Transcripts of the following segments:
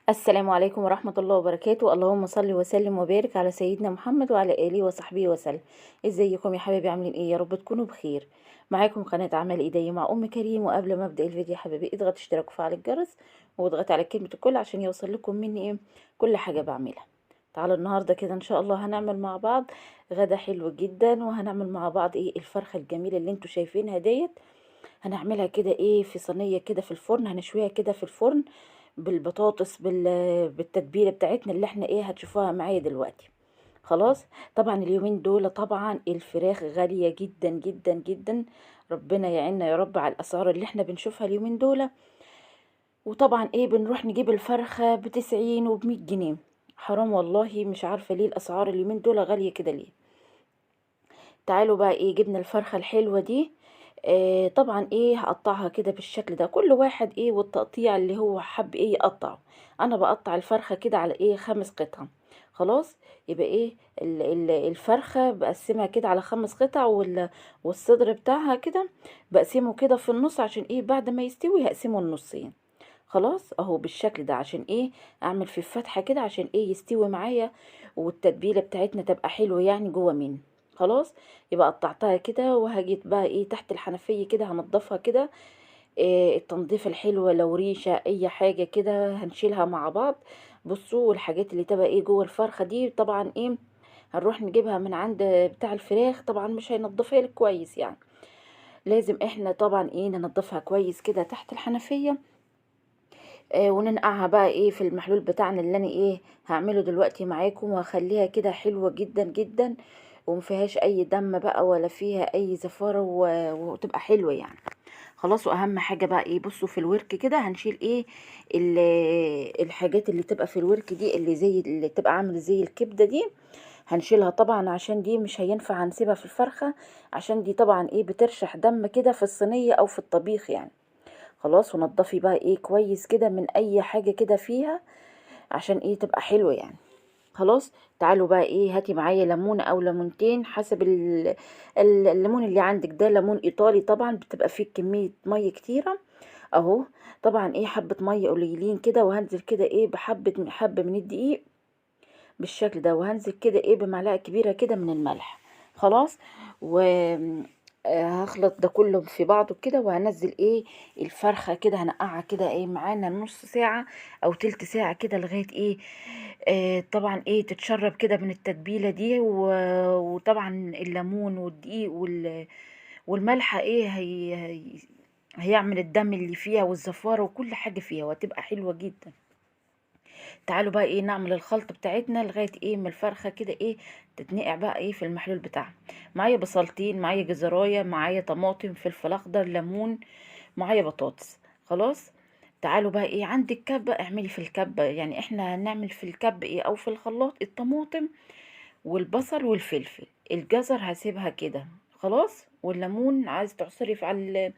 السلام عليكم ورحمة الله وبركاته. اللهم صل وسلم وبارك على سيدنا محمد وعلى آله وصحبه وسلم. ازيكم يا حبايبي؟ عاملين ايه؟ يا رب تكونوا بخير. معاكم قناة اعمال ايدي مع ام كريم. وقبل ما ابدا الفيديو يا حبايبي اضغط اشتراك وفعل الجرس واضغط على كلمة الكل عشان يوصل لكم مني ايه كل حاجة بعملها. تعالوا النهاردة كده ان شاء الله هنعمل مع بعض غدا حلو جدا، وهنعمل مع بعض ايه الفرخة الجميلة اللي انتوا شايفينها ديت. هنعملها كده ايه في صينية كده في الفرن، هنشويها كده في الفرن بالبطاطس بالتتبيله بتاعتنا اللي احنا ايه هتشوفوها معايا دلوقتي. خلاص. طبعا اليومين دول طبعا الفراخ غاليه جدا جدا جدا. ربنا يعيننا يا رب على الاسعار اللي احنا بنشوفها اليومين دول. وطبعا ايه بنروح نجيب الفرخه ب90 وب100 جنيه. حرام والله، مش عارفه ليه الاسعار اليومين دول غاليه كده ليه. تعالوا بقى ايه جبنا الفرخة الحلوة دي. طبعا ايه هقطعها كده بالشكل ده، كل واحد ايه والتقطيع اللي هو حب ايه يقطعه. انا بقطع الفرخة كده على ايه 5 قطع. خلاص. يبقى ايه الفرخة بقسمها كده على 5 قطع، والصدر بتاعها كده بقسمه كده في النص عشان ايه بعد ما يستوي هقسمه النصين. خلاص اهو بالشكل ده عشان ايه اعمل في الفتحة كده عشان ايه يستوي معايا، والتتبيلة بتاعتنا تبقى حلوة يعني جوه منه. خلاص. يبقى قطعتها كده وهجيت بقى ايه تحت الحنفية كده هنضفها كده. إيه التنظيف الحلوة، لو ريشة اي حاجة كده هنشيلها مع بعض. بصوا، والحاجات اللي تبقى ايه جوه الفرخة دي طبعا ايه هنروح نجيبها من عند بتاع الفراخ، طبعا مش هينضفها لك كويس يعني. لازم احنا طبعا ايه ننضفها كويس كده تحت الحنفية. وننقعها بقى ايه في المحلول بتاعنا اللي انا ايه هعمله دلوقتي معاكم، وهخليها كده حلوة جدا جدا. ومفيهاش اي دم بقى ولا فيها اي زفارة وتبقى حلوة يعني. خلاص. واهم حاجة بقى ايه بصوا في الورك كده هنشيل ايه الحاجات اللي تبقى في الورك دي اللي زي اللي تبقى عامل زي الكبدة دي. هنشيلها طبعا عشان دي مش هينفع هنسيبها في الفرخة، عشان دي طبعا ايه بترشح دم كده في الصينية او في الطبيخ يعني. خلاص. ونضفي بقى ايه كويس كده من اي حاجة كده فيها عشان ايه تبقى حلوة يعني. خلاص. تعالوا بقى ايه هاتي معايا ليمونة او ليمونتين حسب الليمون اللي عندك، ده ليمون ايطالي طبعا بتبقى فيه كمية مية كتيرة. اهو. طبعا ايه حبة مية قليلين كده، وهنزل كده ايه حبة من الدقيق بالشكل ده، وهنزل كده ايه بمعلقة كبيرة كده من الملح. خلاص. و هخلط ده كله في بعضه كده، وهنزل ايه الفرخة كده هنقعها كده ايه معانا نص ساعة او تلت ساعة كده لغاية ايه طبعا ايه تتشرب كده من التتبيلة دي وطبعا الليمون والدقيق والملح ايه هيعمل الدم اللي فيها والزفارة وكل حاجة فيها وهتبقى حلوة جدا. تعالوا بقى ايه نعمل الخلطة بتاعتنا لغاية ايه ما الفرخة كده ايه تتنقع بقى ايه في المحلول بتاعها. معايا بصلتين، معايا جزراية، معايا طماطم، فلفل اخضر، ليمون، معايا بطاطس. خلاص. تعالوا بقى ايه عندك كبة اعملي في الكبة، يعني احنا هنعمل في الكب ايه او في الخلاط الطماطم والبصل والفلفل. الجزر هسيبها كده. خلاص. والليمون عايز تعصري في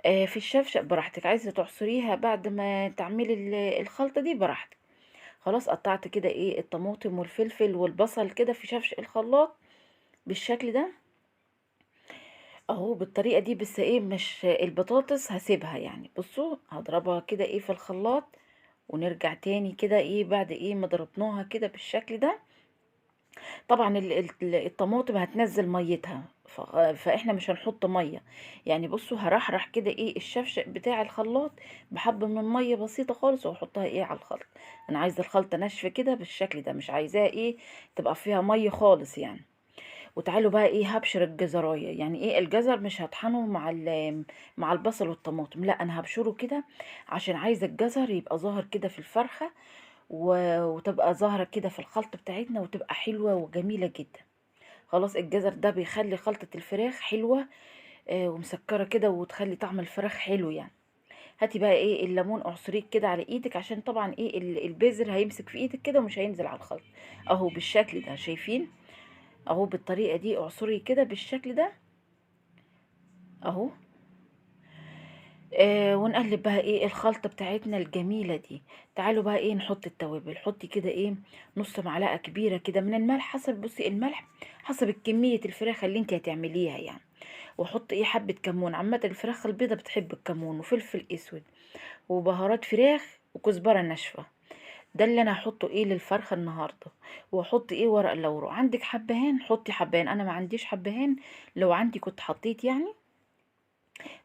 في الشفشق براحتك، عايزة تعصريها بعد ما تعملي الخلطة دي براحتك. خلاص. قطعت كده ايه الطماطم والفلفل والبصل كده في شفش الخلاط بالشكل ده اهو بالطريقة دي. بس ايه مش البطاطس هسيبها يعني. بصوا هضربها كده ايه في الخلاط، ونرجع تاني كده ايه بعد ايه ما ضربناها كده بالشكل ده. طبعا الطماطم هتنزل ميتها، فاحنا مش هنحط ميه يعني. بصوا هرحرح كده ايه الشفشق بتاع الخلاط بحبه من ميه بسيطه خالص واحطها ايه على الخلط. انا عايزه الخلطه ناشفه كده بالشكل ده، مش عايزاها ايه تبقى فيها ميه خالص يعني. وتعالوا بقى ايه هبشر الجزرايه، يعني ايه الجزر مش هطحنه مع البصل والطماطم، لا انا هبشره كده عشان عايزه الجزر يبقى ظاهر كده في الفرخه وتبقى ظاهرة كده في الخلطة بتاعتنا وتبقى حلوة وجميلة جدا. خلاص. الجزر ده بيخلي خلطة الفراخ حلوة ومسكرة كده وتخلي طعم الفراخ حلو يعني. هاتي بقى ايه الليمون اعصريه كده على ايدك عشان طبعا ايه البذر هيمسك في ايدك كده ومش هينزل على الخلط. اهو بالشكل ده شايفين. اهو بالطريقة دي اعصري كده بالشكل ده اهو. ونقلب بقى ايه الخلطة بتاعتنا الجميلة دي. تعالوا بقى ايه نحط التوابل. حطي كده ايه نص معلقة كبيرة كده من الملح حسب بصي الملح حسب كمية الفراخ اللي انت هتعمليها يعني. وحط ايه حبة كمون، عامة الفراخ البيضة بتحب الكمون، وفلفل اسود وبهارات فراخ وكزبرة ناشفة. ده اللي انا هحطه ايه للفرخه النهارده. واحط ايه ورق اللورو. عندك حبهان حطي حبهان، انا ما عنديش حبهان، لو عندي كنت حطيت يعني.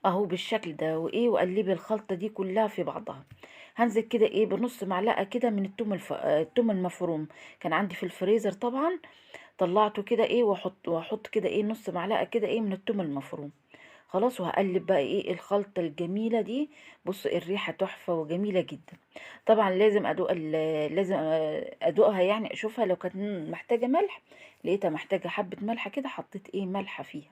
اهو بالشكل ده، وايه وقلبي الخلطه دي كلها في بعضها. هنزل كده ايه بنص معلقه كده من التوم المفروم، كان عندي في الفريزر طبعا، طلعته كده ايه، واحط كده ايه نص معلقه كده ايه من التوم المفروم. خلاص، وهقلب بقى ايه الخلطه الجميله دي. بصوا الريحه تحفه وجميله جدا. طبعا لازم ادوق لازم ادوقها يعني، اشوفها لو كانت محتاجه ملح، لقيتها محتاجه حبه ملح كده، حطيت ايه ملح فيها.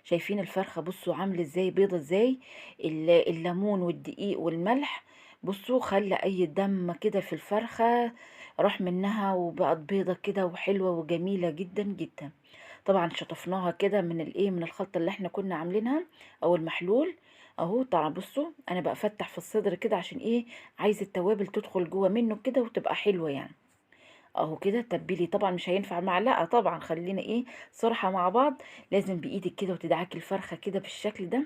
شايفين الفرخة بصوا عاملة ازاي، بيضة ازاي. الليمون والدقيق والملح بصوا خلى اي دم كده في الفرخة راح منها، وبقت بيضة كده وحلوة وجميلة جدا جدا. طبعا شطفناها كده من الايه من الخلطة اللي احنا كنا عاملينها او المحلول. اهو طبعا بصوا انا بقى فتح في الصدر كده عشان ايه، عايز التوابل تدخل جوه منه كده وتبقى حلوة يعني. اهو كده تبلي، طبعا مش هينفع معلقه، طبعا خلينا ايه صراحه مع بعض. لازم بايدك كده وتدعكي الفرخه كده بالشكل ده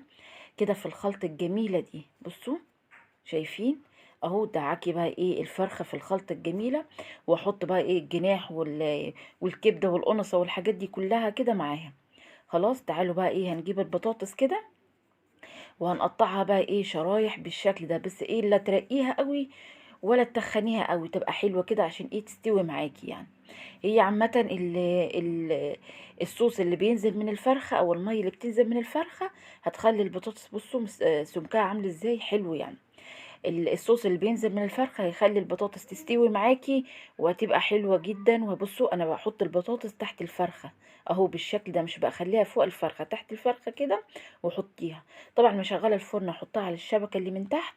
كده في الخلطه الجميله دي. بصوا شايفين، اهو دعكي بقى ايه الفرخه في الخلطه الجميله، واحط بقى ايه الجناح والكبده والقنصه والحاجات دي كلها كده معاها. خلاص تعالوا بقى ايه هنجيب البطاطس كده، وهنقطعها بقى ايه شرايح بالشكل ده، بس ايه لا ترقيها قوي ولا تخنيها قوي، تبقى حلوه كده عشان ايه تستوي معاكي يعني. هي عامة الصوص اللي بينزل من الفرخة او المية اللي بتنزل من الفرخة هتخلي البطاطس بصوا سمكها عامل ازاي حلو يعني. الصوص اللي بينزل من الفرخة هيخلي البطاطس تستوي معاكي وهتبقى حلوة جدا. وبصوا انا بحط البطاطس تحت الفرخة اهو بالشكل ده، مش بخليها فوق الفرخة، تحت الفرخة كده وحطيها. طبعا مشغلة الفرن احطها على الشبكة اللي من تحت،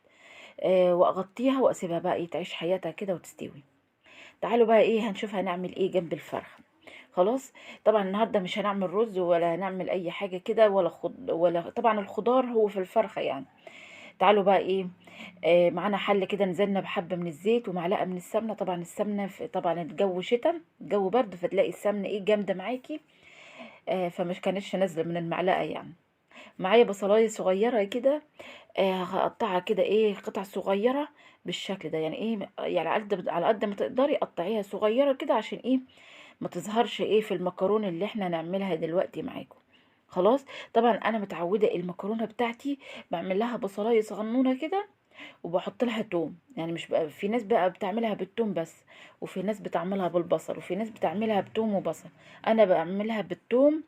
واغطيها واسيبها بقى تعيش حياتها كده وتستوي. تعالوا بقى ايه هنشوف هنعمل ايه جنب الفرخة. خلاص، طبعا النهارده مش هنعمل رز ولا هنعمل اي حاجه كده، ولا طبعا الخضار هو في الفرخه يعني. تعالوا بقى ايه، معانا حله كده نزلنا بحبه من الزيت ومعلقه من السمنه. طبعا السمنه طبعا الجو شتاء الجو برد، فتلاقي السمنه ايه جامده معاكي، فمش كانتش نازله من المعلقه يعني. معايا بصلايه صغيره كده، هقطعها كده ايه قطع صغيره بالشكل ده يعني ايه، يعني على قد ما تقدري قطعيها صغيره كده عشان ايه ما تظهرش ايه في المكرونه اللي احنا نعملها دلوقتي معاكم. خلاص، طبعا انا متعوده المكرونه بتاعتي بعمل لها بصلايه صغنونه كده، وبحط لها توم. يعني مش بقى في ناس بقى بتعملها بالتوم بس، وفي ناس بتعملها بالبصل، وفي ناس بتعملها بتوم وبصل. انا بعملها بالتوم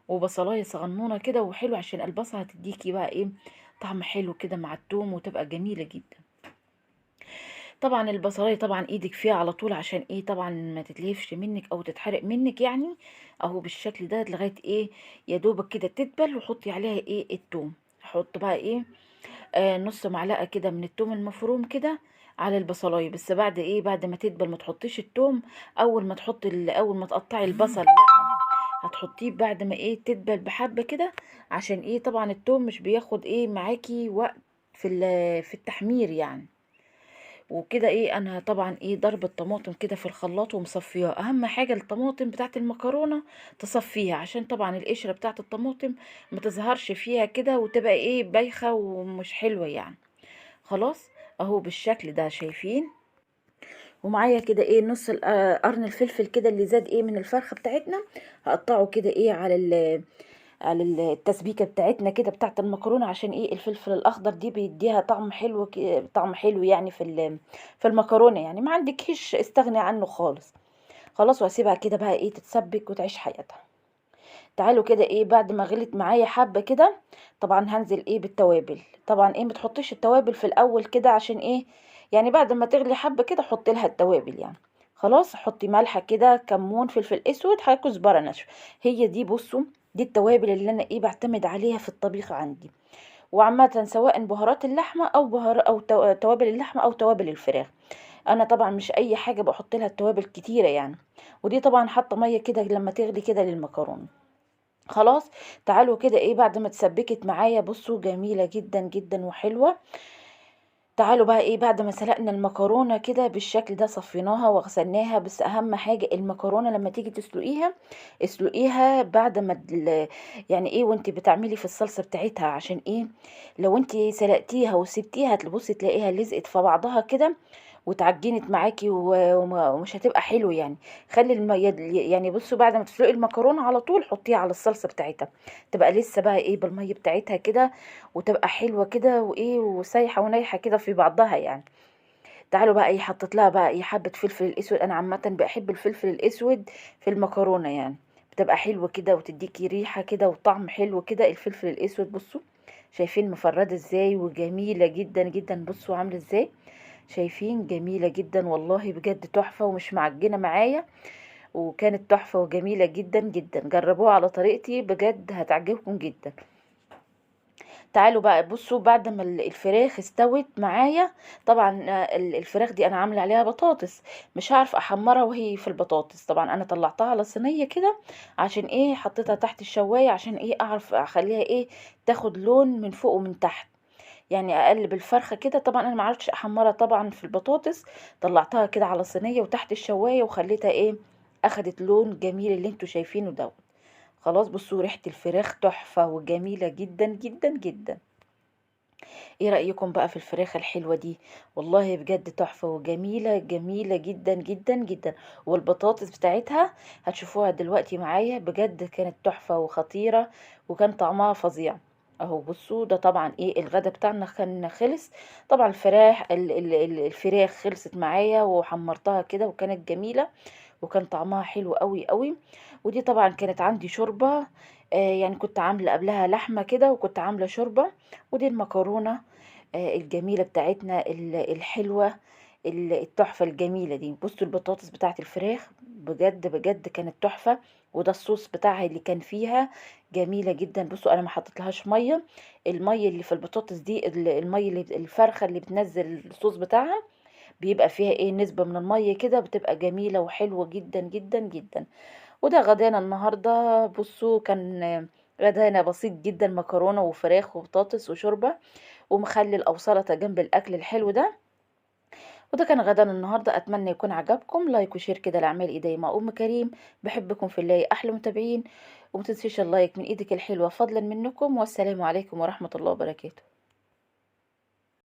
وبصلايه صغنونه كده وحلو، عشان البصل هتديكي بقى ايه طعم حلو كده مع التوم وتبقى جميله جدا. طبعا البصلايه طبعا ايدك فيها على طول عشان ايه طبعا ما تتلهفش منك او تتحرق منك يعني. اهو بالشكل ده لغايه ايه يا دوبك كده تدبل، وحطي عليها ايه التوم. احط بقى ايه نص معلقه كده من التوم المفروم كده على البصلايه، بس بعد ايه بعد ما تدبل ما تحطيش التوم اول ما تحطي اول ما تقطعي البصل، لا، هتحطيه بعد ما ايه تدبل بحبه كده. عشان ايه طبعا التوم مش بياخد ايه معاكي وقت في التحمير يعني. وكده ايه انا طبعا ايه ضرب الطماطم كده في الخلاط ومصفيها. اهم حاجه الطماطم بتاعت المكرونه تصفيها، عشان طبعا القشره بتاعت الطماطم ما تظهرش فيها كده وتبقى ايه بايخه ومش حلوه يعني. خلاص، اهو بالشكل ده شايفين. ومعايا كده ايه نص قرن الفلفل كده اللي زاد ايه من الفرخه بتاعتنا، هقطعه كده ايه على التسبيكه بتاعتنا كده بتاعت المكرونه، عشان ايه الفلفل الاخضر دي بيديها طعم حلو طعم حلو يعني في المكرونه يعني، ما عندكيش استغني عنه خالص. خلاص، واسيبها كده بقى ايه تتسبك وتعيش حياتها. تعالوا كده ايه بعد ما غلت معايا حبه كده، طبعا هنزل ايه بالتوابل. طبعا ايه متحطيش التوابل في الاول كده عشان ايه، يعني بعد ما تغلي حبه كده حطي لها التوابل يعني. خلاص، حطي ملح كده، كمون، فلفل اسود، حاجه كزبره ناشفه. هي دي بصوا دي التوابل اللي انا ايه بعتمد عليها في الطبيخ عندي. وعامه سواء بهارات اللحمه او توابل اللحمه او توابل الفراخ. انا طبعا مش اي حاجه بحط لها التوابل كتيره يعني. ودي طبعا حاطه ميه كده لما تغلي كده للمكرونه. خلاص، تعالوا كده ايه بعد ما اتسبكت معايا بصوا جميله جدا جدا وحلوه. تعالوا بقى ايه بعد ما سلقنا المكرونه كده بالشكل ده صفيناها وغسلناها، بس اهم حاجه المكرونه لما تيجي تسلقيها اسلقيها بعد ما يعني ايه وانت بتعملي في الصلصه بتاعتها. عشان ايه لو انت سلقتيها وسبتيها تبصي تلاقيها لزقت في بعضها كده، واتعجنت معاكي ومش هتبقى حلو يعني. خلي يعني بصوا بعد ما تسلقي المكرونه على طول حطيها على الصلصه بتاعتها، تبقى لسه بقى ايه بالميه بتاعتها كده، وتبقى حلوه كده وايه وسايحه ونايحه كده في بعضها يعني. تعالوا بقى ايه حطيت لها بقى ايه حبه فلفل الاسود، انا عامه بحب الفلفل الاسود في المكرونه يعني، بتبقى حلوه كده وتديكي ريحه كده وطعم حلو كده الفلفل الاسود. بصوا شايفين مفرده ازاي وجميله جدا جدا، بصوا عامله ازاي، شايفين جميلة جدًا والله بجد تحفة ومش معجنة معايا، وكانت تحفة وجميلة جدًا، جدًا. جربوها على طريقتي بجد هتعجبكم جدًا. تعالوا بقى بصوا بعد ما الفراخ استوت معايا، طبعًا الفراخ دي أنا عاملة عليها بطاطس، مش هاعرف أحمّرها وهي في البطاطس، طبعًا أنا طلّعتها على صينية كده عشان إيه حطيتها تحت الشواية عشان إيه أعرف أخلّيها إيه تاخد لون من فوق ومن تحت. يعني اقلب الفرخه كده، طبعا انا ما عرفتش احمرها طبعا في البطاطس، طلعتها كده على صينيه وتحت الشوايه وخليتها ايه اخدت لون جميل اللي انتوا شايفينه دوت. خلاص بصوا ريحه الفراخ تحفه وجميله جدا جدا جدا. ايه رايكم بقى في الفراخ الحلوه دي؟ والله بجد تحفه وجميله جميله جدا جدا جدا. والبطاطس بتاعتها هتشوفوها دلوقتي معايا بجد كانت تحفه وخطيره، وكان طعمها فظيع. اهو بصوا ده طبعا ايه الغدا بتاعنا كان خلص. طبعا الفراخ خلصت معايا وحمرتها كده وكانت جميله وكان طعمها حلو قوي قوي. ودي طبعا كانت عندي شوربه، يعني كنت عامله قبلها لحمه كده وكنت عامله شوربه. ودي المكرونه الجميلة بتاعتنا الحلوة التحفة الجميلة دي. بصوا البطاطس بتاعت الفراخ بجد بجد كانت تحفة، وده الصوص بتاعها اللي كان فيها جميلة جدا. بصوا انا ما حطيتلهاش مية، المية اللي في البطاطس دي المية اللي الفرخة اللي بتنزل الصوص بتاعها بيبقى فيها ايه نسبة من المية كده بتبقى جميلة وحلوة جدا جدا جدا. وده غدانا النهاردة. بصوا كان غدانا بسيط جدا، مكرونة وفراخ وبطاطس وشوربة ومخلل او سلطه جنب الاكل الحلو ده. وده كان غدانا النهارده، اتمنى يكون عجبكم. لايك وشير كده لاعمال ايدي مع ام كريم. بحبكم في الله احلى متابعين، ومتنسيش اللايك من ايدك الحلوه فضلا منكم، والسلام عليكم ورحمه الله وبركاته.